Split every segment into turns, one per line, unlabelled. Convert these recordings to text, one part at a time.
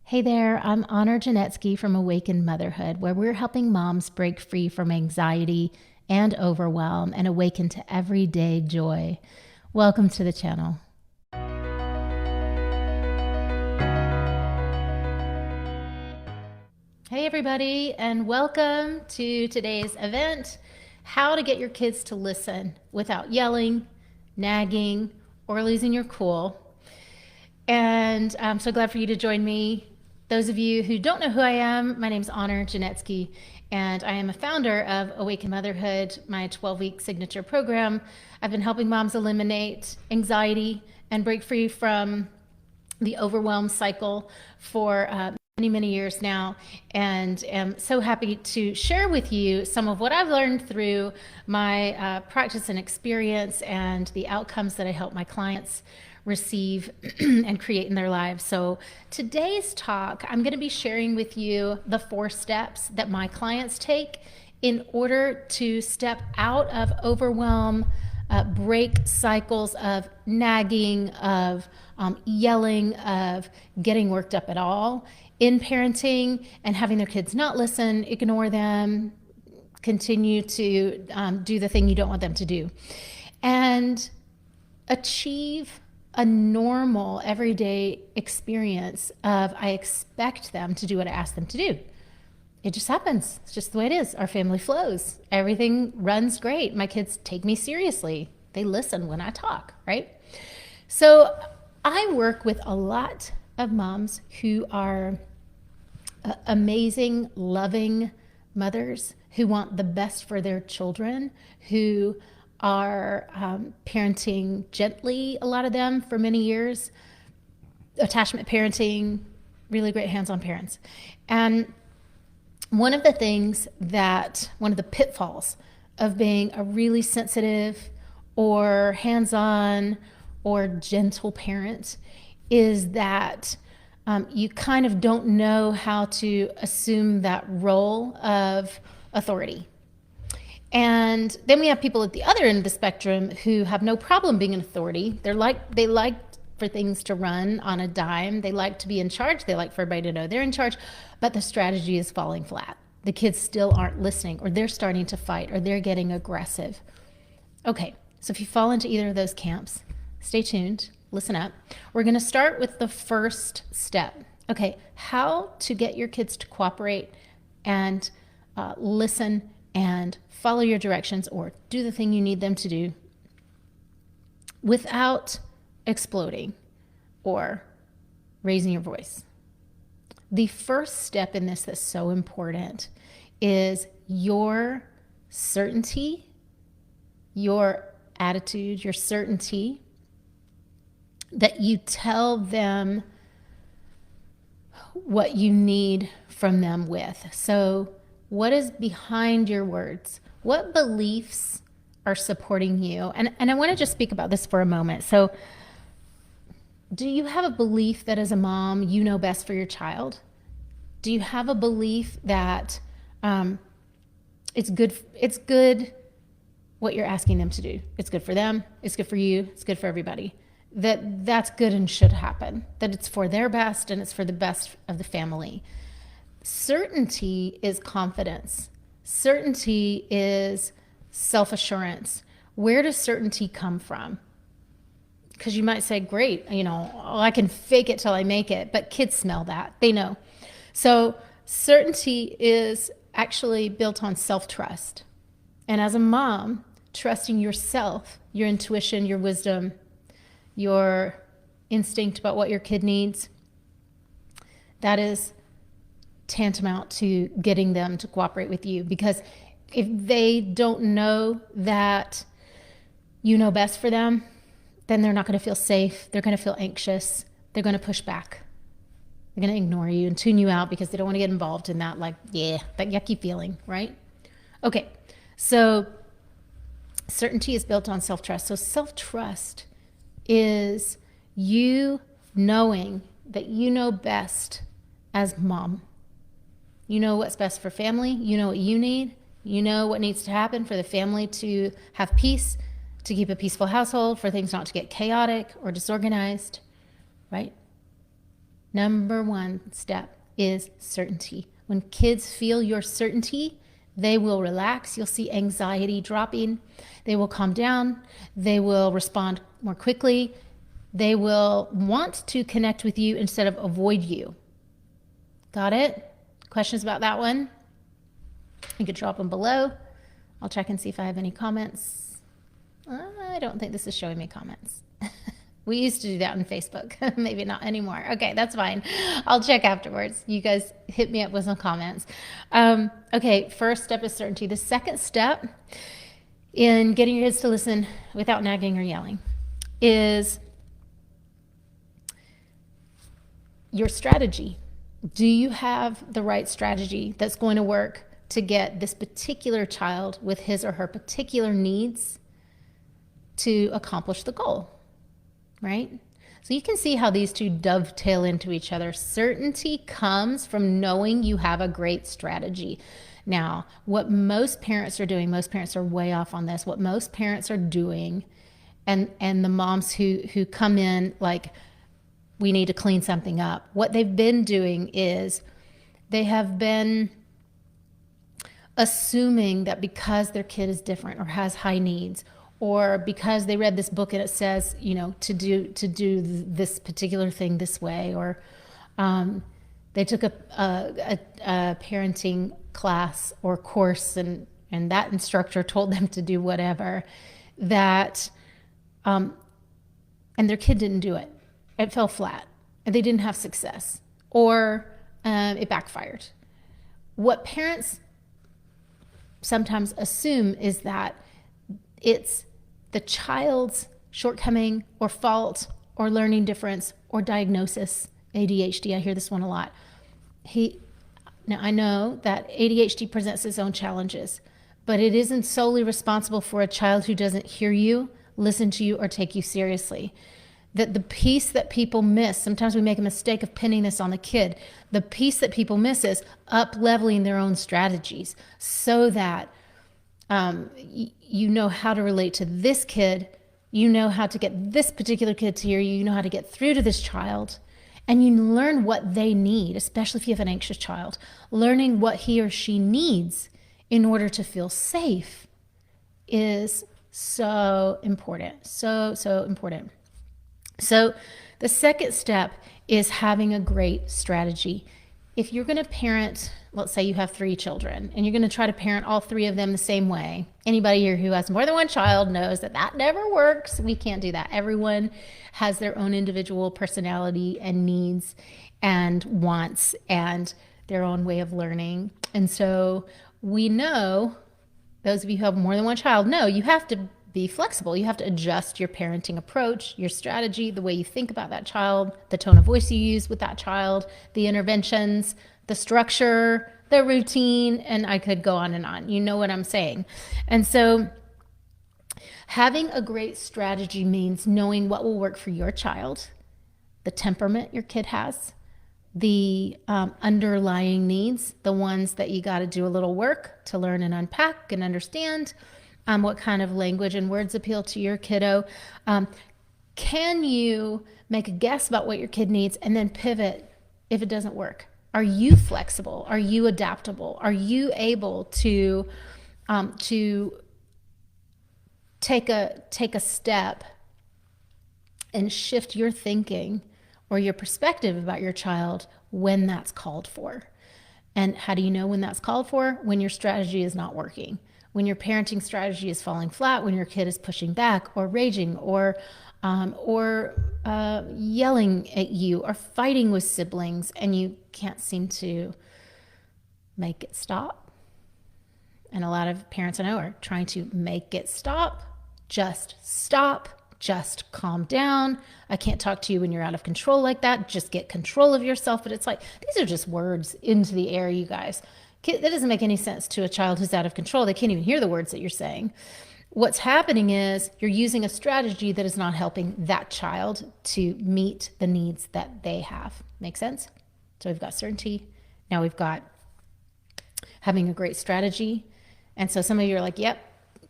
Hey there, I'm Honor Janetsky from Awaken Motherhood, where we're helping moms break free from anxiety and overwhelm and awaken to everyday joy. Welcome to the channel. Hey everybody, and welcome to today's event, how to get your kids to listen without yelling, nagging, or losing your cool. And I'm so glad for you to join me. Those of you who don't know who I am, my name is Honor Janetsky, and I am a founder of Awaken Motherhood, my 12-week signature program. I've been helping moms eliminate anxiety and break free from the overwhelm cycle for many years now, and am so happy to share with you some of what I've learned through my practice and experience and the outcomes that I help my clients receive and create in their lives. So today's talk, I'm going to be sharing with you the 4 steps that my clients take in order to step out of overwhelm, break cycles of nagging, of yelling, of getting worked up at all in parenting and having their kids not listen, ignore them, continue to do the thing you don't want them to do, and achieve a normal everyday experience of I expect them to do what I ask them to do. It just happens. It's just the way it is. Our family flows. Everything runs great. My kids take me seriously. They listen when I talk, right? So I work with a lot of moms who are amazing, loving mothers who want the best for their children, who are parenting gently, a lot of them, for many years, attachment parenting, really great hands-on parents. And one of the pitfalls of being a really sensitive or hands-on or gentle parent is that you kind of don't know how to assume that role of authority. And then we have people at the other end of the spectrum who have no problem being an authority. They like for things to run on a dime. They like to be in charge. They like for everybody to know they're in charge, but the strategy is falling flat. The kids still aren't listening, or they're starting to fight, or they're getting aggressive. Okay, so if you fall into either of those camps, stay tuned, listen up. We're gonna start with the first step. Okay, how to get your kids to cooperate and listen and follow your directions or do the thing you need them to do without exploding or raising your voice. The first step in this that's so important is your certainty, your attitude, your certainty that you tell them what you need from them with. So what is behind your words? What beliefs are supporting you? And I want to just speak about this for a moment. So do you have a belief that as a mom, you know best for your child? Do you have a belief that it's good what you're asking them to do? It's good for them, it's good for you, it's good for everybody. That's good and should happen. That it's for their best and it's for the best of the family. Certainty is confidence. Certainty is self-assurance. Where does certainty come from? Because you might say, great, I can fake it till I make it, but kids smell that. They know. So certainty is actually built on self-trust. And as a mom, trusting yourself, your intuition, your wisdom, your instinct about what your kid needs, that is tantamount to getting them to cooperate with you. Because if they don't know that you know best for them, then they're not going to feel safe. They're going to feel anxious. They're going to push back. They're going to ignore you and tune you out because they don't want to get involved in that, that yucky feeling, right? Okay, so certainty is built on self-trust. So self-trust is you knowing that you know best as mom. You know what's best for family. You know what you need. You know what needs to happen for the family to have peace, to keep a peaceful household, for things not to get chaotic or disorganized, right? Number one step is certainty. When kids feel your certainty, they will relax. You'll see anxiety dropping. They will calm down. They will respond more quickly. They will want to connect with you instead of avoid you. Got it? Questions about that one? You could drop them below. I'll check and see if I have any comments. I don't think this is showing me comments. We used to do that on Facebook. Maybe not anymore. Okay, that's fine. I'll check afterwards. You guys hit me up with some comments. Okay, first step is certainty. The second step in getting your kids to listen without nagging or yelling is your strategy. Do you have the right strategy that's going to work to get this particular child with his or her particular needs to accomplish the goal? Right? So you can see how these two dovetail into each other. Certainty comes from knowing you have a great strategy. Now, what most parents are doing, most parents are way off on this. What most parents are doing, and the moms who come in like, we need to clean something up. What they've been doing is they have been assuming that because their kid is different or has high needs, or because they read this book and it says, to do this particular thing this way, or they took a parenting class or course and that instructor told them to do whatever, that and their kid didn't do it. It fell flat and they didn't have success, or it backfired. What parents sometimes assume is that it's the child's shortcoming or fault or learning difference or diagnosis. ADHD, I hear this one a lot. Now I know that ADHD presents its own challenges, but it isn't solely responsible for a child who doesn't hear you, listen to you, or take you seriously. That the piece that people miss, sometimes we make a mistake of pinning this on the kid. The piece that people miss is up-leveling their own strategies so that you know how to relate to this kid, you know how to get this particular kid to hear you, you know how to get through to this child, and you learn what they need, especially if you have an anxious child. Learning what he or she needs in order to feel safe is so important, so important. So the second step is having a great strategy. If you're going to parent, let's say you have 3 children and you're going to try to parent all 3 of them the same way. Anybody here who has more than one child knows that never works. We can't do that. Everyone has their own individual personality and needs and wants and their own way of learning. And so we know, those of you who have more than one child know, you have to be flexible. You have to adjust your parenting approach, your strategy, the way you think about that child, the tone of voice you use with that child, the interventions, the structure, the routine, and I could go on and on. You know what I'm saying. And so having a great strategy means knowing what will work for your child, the temperament your kid has, the underlying needs, the ones that you got to do a little work to learn and unpack and understand, what kind of language and words appeal to your kiddo. Can you make a guess about what your kid needs and then pivot if it doesn't work? Are you flexible? Are you adaptable? Are you able to take a step and shift your thinking or your perspective about your child when that's called for? And how do you know when that's called for? When your strategy is not working. When your parenting strategy is falling flat, when your kid is pushing back or raging or yelling at you or fighting with siblings and you can't seem to make it stop. And a lot of parents I know are trying to make it stop, just calm down. I can't talk to you when you're out of control like that. Just get control of yourself. But it's like, these are just words into the air, you guys. That doesn't make any sense to a child who's out of control. They can't even hear the words that you're saying. What's happening is you're using a strategy that is not helping that child to meet the needs that they have. Make sense? So we've got certainty. Now we've got having a great strategy. And so some of you are like, yep,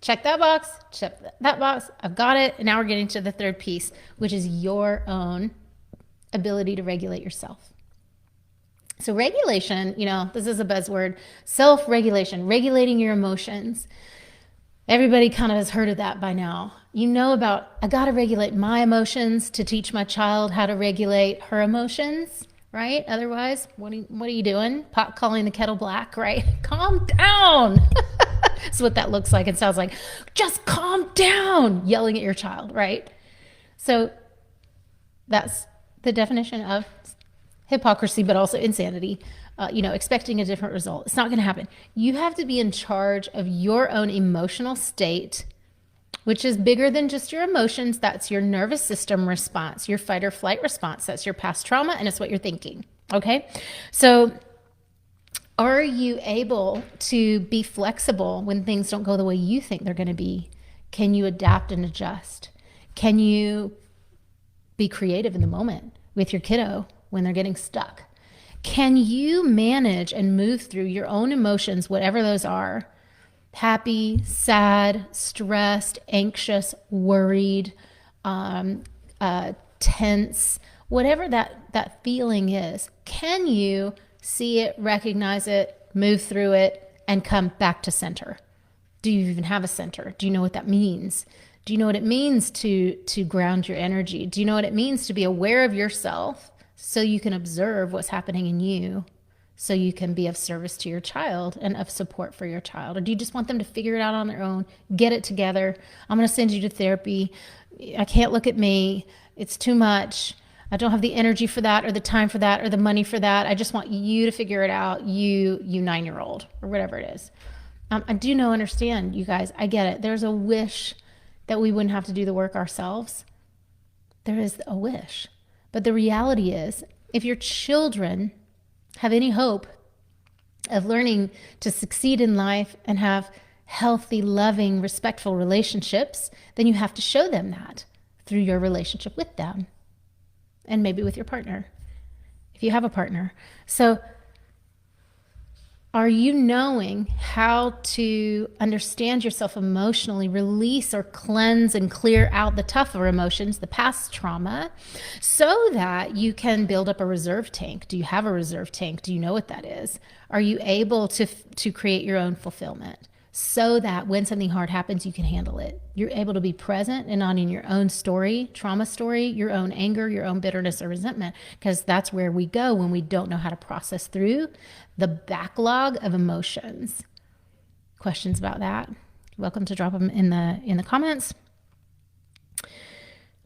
check that box, I've got it. And now we're getting to the third piece, which is your own ability to regulate yourself. So regulation, this is a buzzword, self-regulation, regulating your emotions. Everybody kind of has heard of that by now. I got to regulate my emotions to teach my child how to regulate her emotions, right? Otherwise, what are you doing? Pot calling the kettle black, right? Calm down. That's what that looks like and sounds like. Just calm down, yelling at your child, right? So that's the definition of hypocrisy, but also insanity. Expecting a different result. It's not going to happen. You have to be in charge of your own emotional state, which is bigger than just your emotions. That's your nervous system response, your fight or flight response. That's your past trauma, and it's what you're thinking. Okay? So are you able to be flexible when things don't go the way you think they're going to be? Can you adapt and adjust? Can you be creative in the moment with your kiddo when they're getting stuck? Can you manage and move through your own emotions, whatever those are? Happy, sad, stressed, anxious, worried, tense, whatever that feeling is. Can you see it, recognize it, move through it, and come back to center? Do you even have a center? Do you know what that means? Do you know what it means to ground your energy? Do you know what it means to be aware of yourself so you can observe what's happening in you, so you can be of service to your child and of support for your child? Or do you just want them to figure it out on their own, get it together? I'm going to send you to therapy. I can't look at me. It's too much. I don't have the energy for that or the time for that or the money for that. I just want you to figure it out, you 9-year-old, or whatever it is. I do understand, you guys. I get it. There's a wish that we wouldn't have to do the work ourselves. There is a wish. But the reality is, if your children have any hope of learning to succeed in life and have healthy, loving, respectful relationships, then you have to show them that through your relationship with them and maybe with your partner, if you have a partner. So are you knowing how to understand yourself emotionally, release or cleanse and clear out the tougher emotions, the past trauma, so that you can build up a reserve tank? Do you have a reserve tank? Do you know what that is? Are you able to create your own fulfillment so that when something hard happens, you can handle it? You're able to be present and not in your own story, trauma story, your own anger, your own bitterness or resentment, because that's where we go when we don't know how to process through the backlog of emotions. Questions about that? Welcome to drop them in the comments.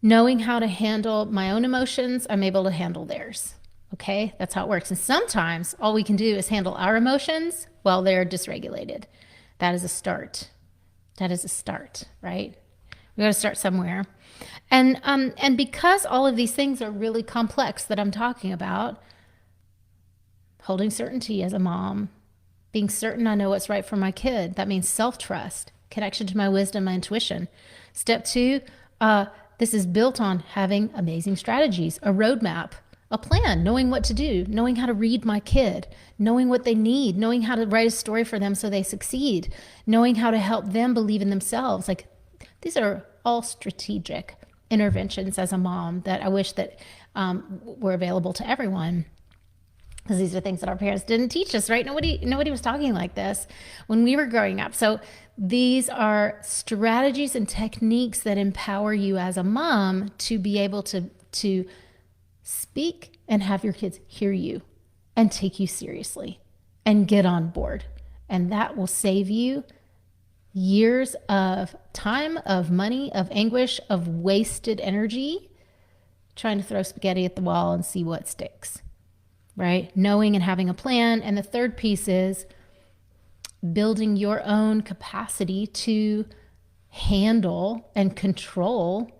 Knowing how to handle my own emotions, I'm able to handle theirs. Okay, that's how it works. And sometimes all we can do is handle our emotions while they're dysregulated. That is a start. That is a start, right? We got to start somewhere. And because all of these things are really complex that I'm talking about, holding certainty as a mom, being certain I know what's right for my kid. That means self-trust, connection to my wisdom, my intuition. Step 2, this is built on having amazing strategies, a roadmap, a plan, knowing what to do, knowing how to read my kid, knowing what they need, knowing how to write a story for them so they succeed, knowing how to help them believe in themselves. Like, these are all strategic interventions as a mom that I wish that were available to everyone. Because these are things that our parents didn't teach us, right? Nobody was talking like this when we were growing up. So these are strategies and techniques that empower you as a mom to be able to speak and have your kids hear you and take you seriously and get on board. And that will save you years of time, of money, of anguish, of wasted energy trying to throw spaghetti at the wall and see what sticks. Right? Knowing and having a plan. And the third piece is building your own capacity to handle and control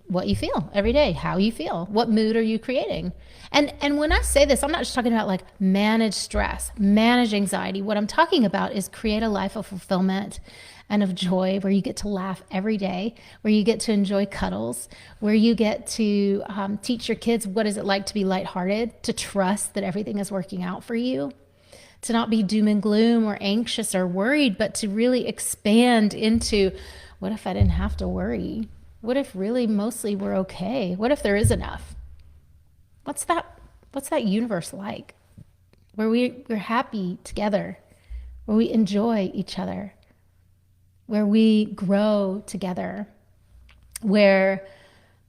what you feel every day, how you feel, what mood are you creating. And when I say this, I'm not just talking about like manage stress, manage anxiety. What I'm talking about is create a life of fulfillment and of joy, where you get to laugh every day, where you get to enjoy cuddles, where you get to teach your kids what is it like to be lighthearted, to trust that everything is working out for you, to not be doom and gloom or anxious or worried, but to really expand into, what if I didn't have to worry? What if really mostly we're okay? What if there is enough? What's that universe like? where we're happy together, where we enjoy each other, where we grow together, where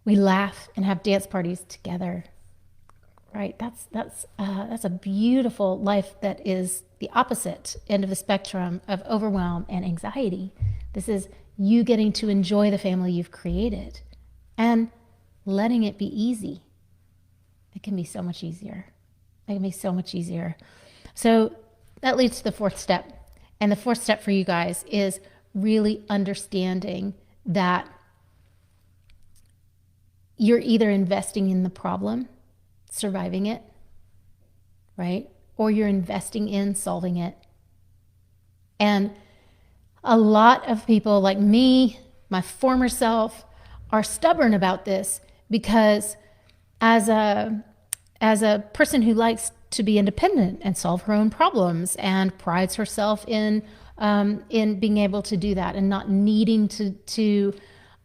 we laugh and have dance parties together, right? That's a beautiful life that is the opposite end of the spectrum of overwhelm and anxiety. This is you getting to enjoy the family you've created and letting it be easy. It can be so much easier. It can be so much easier. So that leads to the fourth step. And the fourth step for you guys is really understanding that you're either investing in the problem, surviving it, right? Or you're investing in solving it. And a lot of people like me, my former self, are stubborn about this because as a person who likes to be independent and solve her own problems and prides herself in being able to do that and not needing to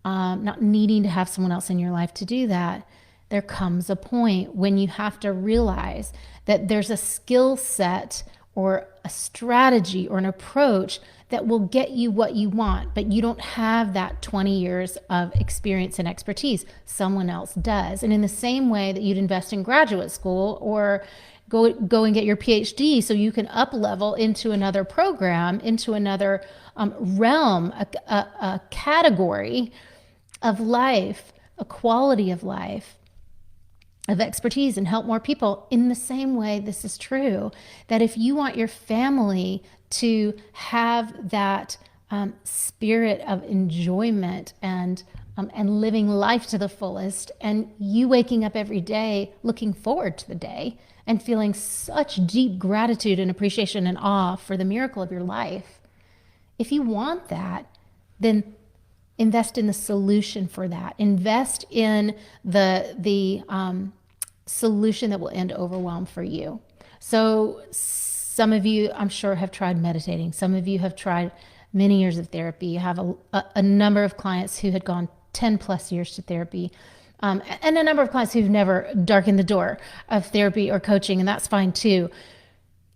have someone else in your life to do that, there comes a point when you have to realize that there's a skill set or a strategy or an approach that will get you what you want, but you don't have that 20 years of experience and expertise. Someone else does. And in the same way that you'd invest in graduate school or go and get your PhD so you can up level into another program, into another realm, a category of life, a quality of life, of expertise, and help more people. In the same way, this is true, that if you want your family to have that spirit of enjoyment and living life to the fullest, and you waking up every day looking forward to the day and feeling such deep gratitude and appreciation and awe for the miracle of your life, if you want that, then invest in the solution for that. Invest in the solution that will end overwhelm for you. So some of you, I'm sure, have tried meditating. Some of you have tried many years of therapy. You have a number of clients who had gone 10 plus years to therapy, and a number of clients who've never darkened the door of therapy or coaching, and that's fine too.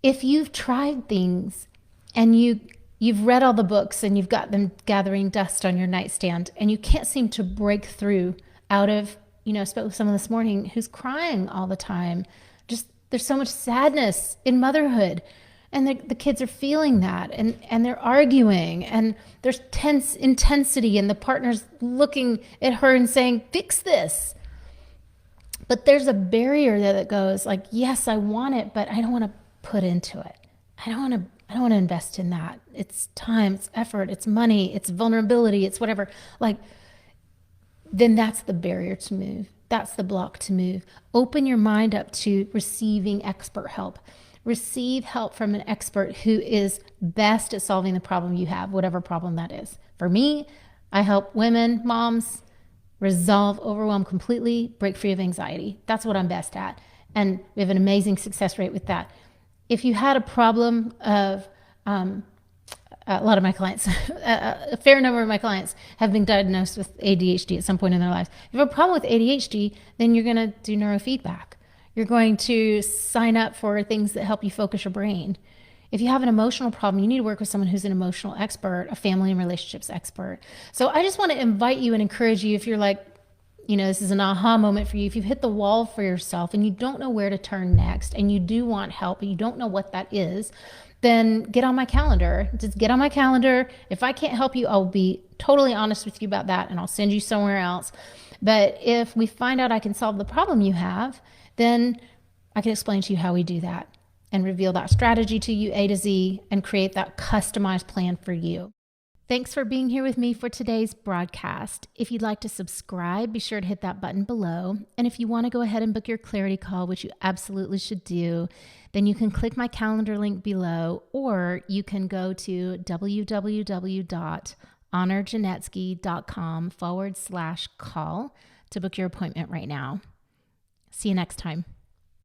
If you've tried things and you've read all the books and you've got them gathering dust on your nightstand and you can't seem to break through out of, I spoke with someone this morning who's crying all the time. Just there's so much sadness in motherhood, and the kids are feeling that, and they're arguing, and there's tense intensity, and the partner's looking at her and saying, fix this. But there's a barrier there that goes like, yes, I want it, but I don't want to put into it. I don't want to invest in that. It's time, it's effort, it's money, it's vulnerability, it's whatever. Then that's the barrier to move. That's the block to move. Open your mind up to receiving expert help. Receive help from an expert who is best at solving the problem you have, whatever problem that is. For me, I help women, moms, resolve overwhelm completely, break free of anxiety. That's what I'm best at. And we have an amazing success rate with that. If you had a problem of, a lot of my clients, a fair number of my clients have been diagnosed with ADHD at some point in their lives. If you have a problem with ADHD, then you're going to do neurofeedback. You're going to sign up for things that help you focus your brain. If you have an emotional problem, you need to work with someone who's an emotional expert, a family and relationships expert. So I just want to invite you and encourage you, if you're like, this is an aha moment for you. If you've hit the wall for yourself and you don't know where to turn next, and you do want help and you don't know what that is, then get on my calendar. Just get on my calendar. If I can't help you, I'll be totally honest with you about that, and I'll send you somewhere else. But if we find out I can solve the problem you have, then I can explain to you how we do that and reveal that strategy to you A to Z and create that customized plan for you. Thanks for being here with me for today's broadcast. If you'd like to subscribe, be sure to hit that button below. And if you want to go ahead and book your clarity call, which you absolutely should do, then you can click my calendar link below, or you can go to www.honorjanetsky.com/call to book your appointment right now. See you next time.